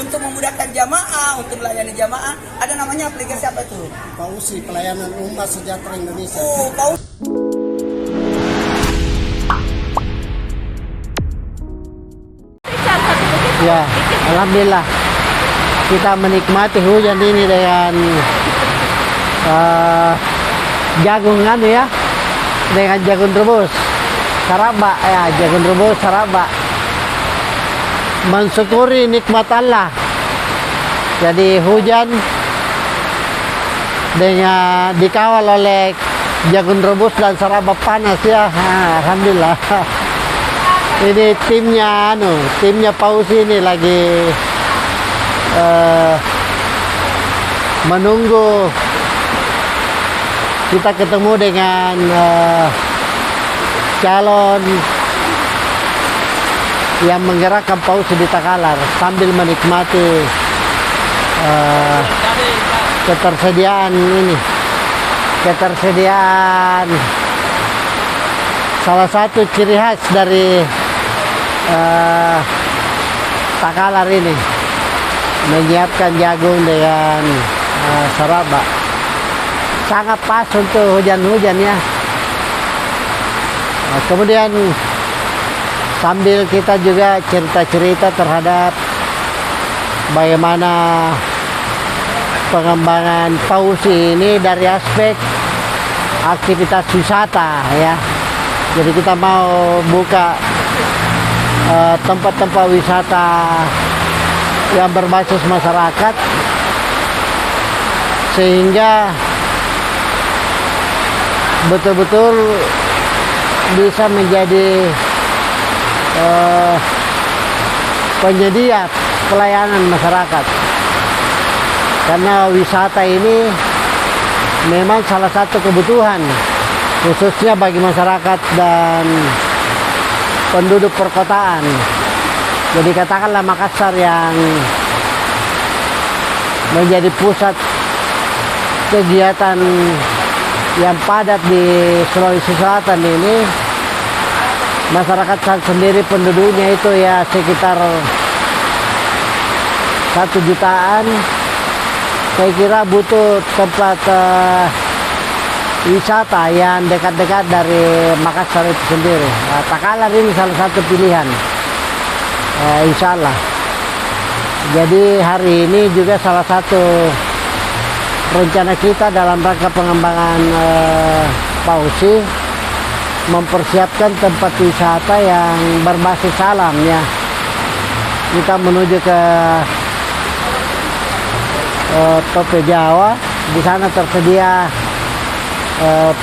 untuk memudahkan jamaah, untuk melayani jamaah, ada namanya aplikasi apa itu? PAUSI, Pelayanan Umat Sejahtera Indonesia. Oh, PAUSI. Ya, alhamdulillah kita menikmati hujan ini dengan jagung ya, dengan jagung rebus saraba ya, jagung rebus saraba. Mensyukuri nikmat Allah. Jadi hujan dengan dikawal oleh jagung rebus dan saraba panas ya, alhamdulillah. Ini timnya PAUSI ini lagi menunggu kita ketemu dengan calon yang menggerakkan PAUSI di Takalar sambil menikmati ketersediaan salah satu ciri khas dari Takalar ini, menyiapkan jagung dengan saraba. Sangat pas untuk hujan-hujan ya. Kemudian sambil kita juga cerita-cerita terhadap bagaimana pengembangan PAUSI ini dari aspek aktivitas wisata ya. Jadi kita mau buka tempat-tempat wisata yang berbasis masyarakat sehingga betul-betul bisa menjadi penyedia pelayanan masyarakat, karena wisata ini memang salah satu kebutuhan khususnya bagi masyarakat dan penduduk perkotaan. Jadi katakanlah Makassar yang menjadi pusat kegiatan yang padat di Sulawesi Selatan ini, masyarakat sendiri penduduknya itu ya sekitar 1 jutaan. Saya kira butuh tempat wisata yang dekat-dekat dari Makassar itu sendiri. Takalar ini salah satu pilihan, insya Allah. Jadi hari ini juga salah satu rencana kita dalam rangka pengembangan PAUSI mempersiapkan tempat wisata yang berbasis alam ya. Kita menuju ke Tope Jawa. Di sana tersedia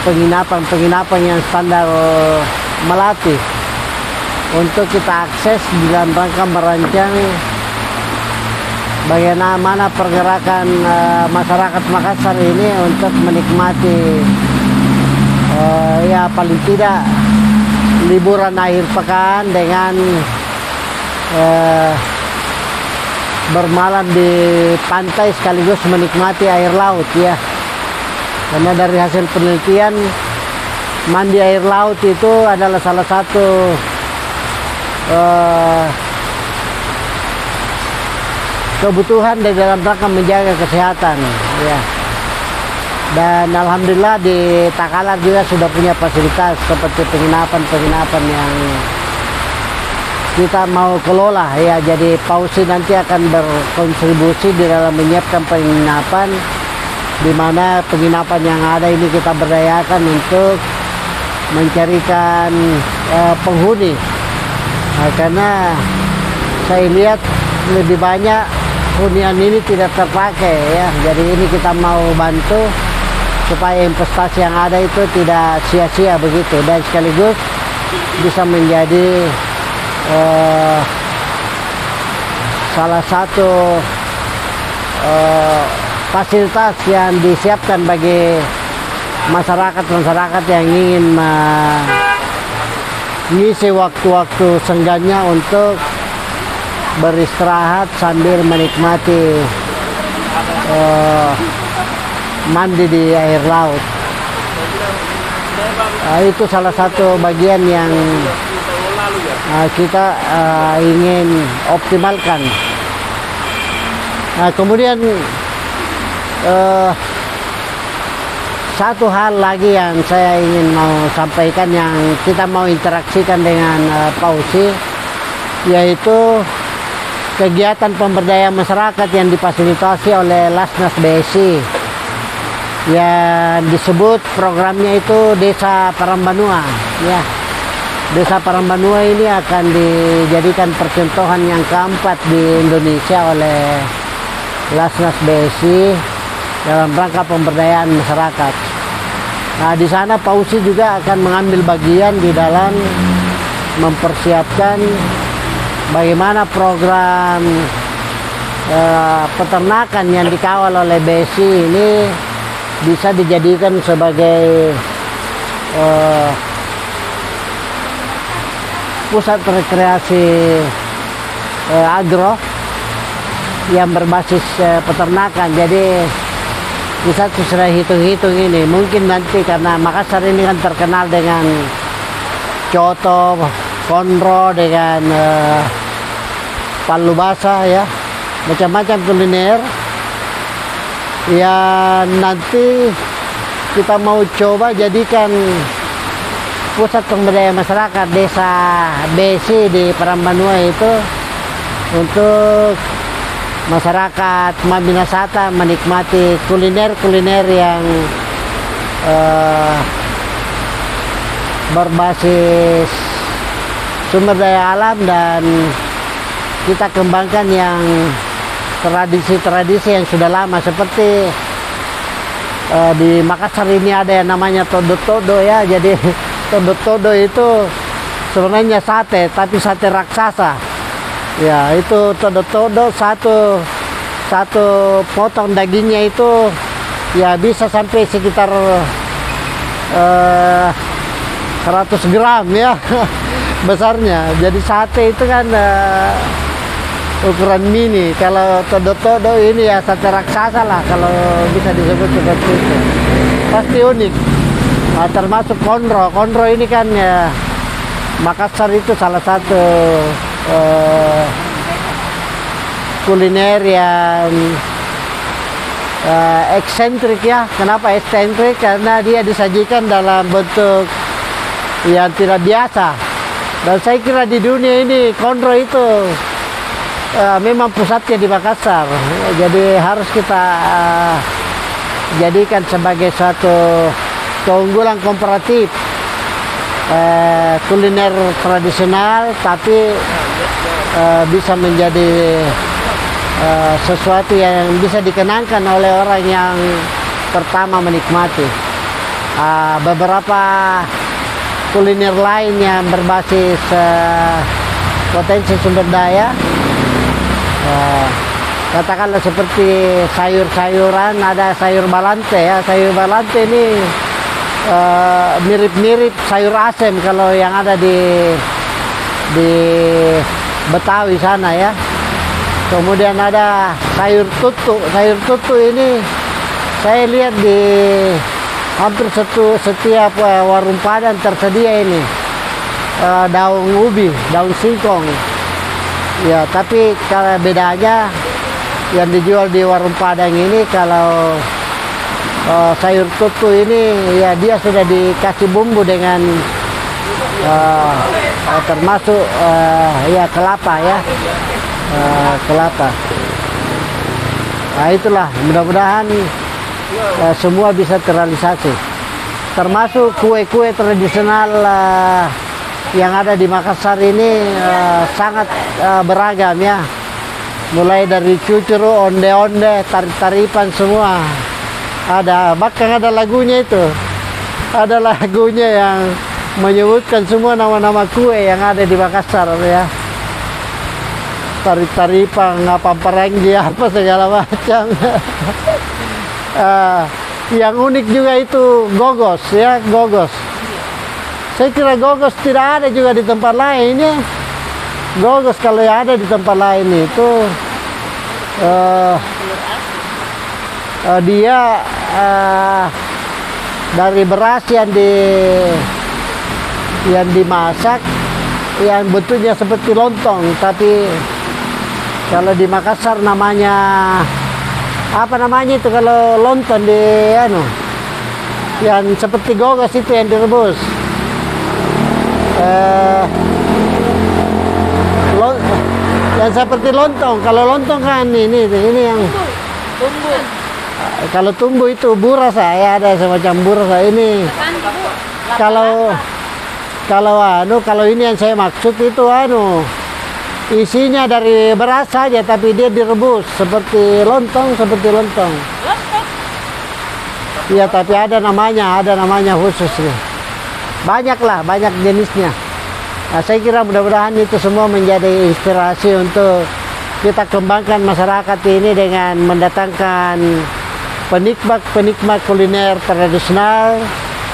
penginapan yang standar Melati untuk kita akses dalam rangka merancang bagaimana pergerakan masyarakat Makassar ini untuk menikmati ya paling tidak liburan akhir pekan dengan bermalam di pantai sekaligus menikmati air laut ya. Karena dari hasil penelitian, mandi air laut itu adalah salah satu kebutuhan di dalam rangka menjaga kesehatan ya. Dan alhamdulillah di Takalar juga sudah punya fasilitas seperti penginapan yang kita mau kelola ya. Jadi PAUSI nanti akan berkontribusi di dalam menyiapkan penginapan, di mana penginapan yang ada ini kita berdayakan untuk mencarikan penghuni. Karena saya lihat lebih banyak hunian ini tidak terpakai ya. Jadi ini kita mau bantu supaya investasi yang ada itu tidak sia-sia begitu, dan sekaligus bisa menjadi salah satu fasilitas yang disiapkan bagi masyarakat yang ingin mengisi waktu-waktu sengganya untuk beristirahat sambil menikmati mandi di air laut. Itu salah satu bagian yang kita ingin optimalkan Nah, kemudian satu hal lagi yang saya ingin mau sampaikan, yang kita mau interaksikan dengan Pak Usi, yaitu kegiatan pemberdayaan masyarakat yang difasilitasi oleh Lasnas BSI, yang disebut programnya itu Desa Parambanua. Ya, Desa Parambanua ini akan dijadikan percontohan yang keempat di Indonesia oleh Lasnas BSI dalam rangka pemberdayaan masyarakat. Nah, di sana Pak Usi juga akan mengambil bagian di dalam mempersiapkan bagaimana program peternakan yang dikawal oleh BSI ini bisa dijadikan sebagai pusat rekreasi agro yang berbasis peternakan. Jadi bisa sudah hitung-hitung ini, mungkin nanti karena Makassar ini kan terkenal dengan coto, konro, dengan palu basah ya, macam-macam kuliner. Ya, nanti kita mau coba jadikan pusat pemberdayaan masyarakat Desa BSI di Parambanua itu untuk masyarakat Mambinasata menikmati kuliner-kuliner yang berbasis sumber daya alam, dan kita kembangkan yang tradisi-tradisi yang sudah lama, seperti di Makassar ini ada yang namanya todo-todo ya. Jadi todo-todo itu sebenarnya sate, tapi sate raksasa. Ya, itu todo-todo, satu potong dagingnya itu ya bisa sampai sekitar 100 gram ya besarnya. Jadi sate itu kan ukuran mini. Kalau todo-todo ini ya sate raksasa lah kalau bisa disebut seperti itu. Pasti unik. Nah, termasuk konro. Konro ini kan ya, Makassar itu salah satu kuliner yang eksentrik ya. Kenapa eksentrik? Karena dia disajikan dalam bentuk yang tidak biasa. Dan saya kira di dunia ini konro itu memang pusatnya di Makassar. Jadi harus kita jadikan sebagai suatu keunggulan komparatif, kuliner tradisional, tapi bisa menjadi sesuatu yang bisa dikenangkan oleh orang yang pertama menikmati. Beberapa kuliner lain yang berbasis potensi sumber daya, katakanlah seperti sayur-sayuran, ada sayur balante ya. Sayur balante ini mirip-mirip sayur asem kalau yang ada di Betawi sana ya. Kemudian ada sayur tutu. Sayur tutu ini saya lihat di hampir setiap warung Padang tersedia ini. Daun ubi, daun singkong. Ya, tapi kalau bedanya yang dijual di warung Padang ini, kalau sayur tutu ini ya dia sudah dikasih bumbu dengan termasuk ya kelapa ya, kelapa. Nah, itulah, mudah-mudahan semua bisa terrealisasi, termasuk kue-kue tradisional yang ada di Makassar ini sangat beragam ya, mulai dari cucuru, onde-onde, tarik-taripan, semua ada. Bahkan ada lagunya itu, ada lagunya yang menyebutkan semua nama-nama kue yang ada di Makassar ya. Tarik-taripan, parenggi, apa segala macam. Yang unik juga itu gogos ya, gogos. Saya kira gogos tidak ada juga di tempat lain ya. Gogos kalau yang ada di tempat lain itu dia dari beras yang dimasak, yang bentuknya seperti lontong, tapi Kalau di Makassar namanya apa namanya itu kalau lontong di yang seperti gogos itu yang direbus. Yang seperti lontong. Kalau lontong kan ini yang Tumbuh. kalau tumbuh itu burasa ya, ada semacam burasa ini. Kalau ini yang saya maksud itu isinya dari beras saja tapi dia direbus seperti lontong. Iya, tapi ada namanya khusus nih. Banyak jenisnya. Nah, saya kira mudah-mudahan itu semua menjadi inspirasi untuk kita kembangkan masyarakat ini dengan mendatangkan penikmat kuliner tradisional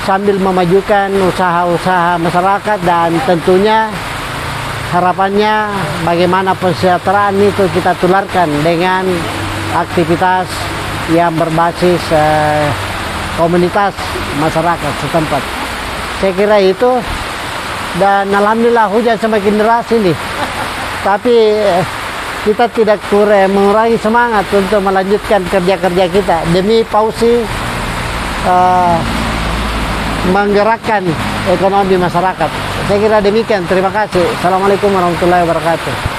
sambil memajukan usaha-usaha masyarakat, dan tentunya harapannya bagaimana kesejahteraan itu kita tularkan dengan aktivitas yang berbasis komunitas masyarakat setempat. Saya kira itu, dan alhamdulillah hujan semakin deras ini. Tapi kita tidak mengurangi semangat untuk melanjutkan kerja-kerja kita demi Pausi menggerakkan ekonomi masyarakat. Saya kira demikian. Terima kasih. Assalamualaikum warahmatullahi wabarakatuh.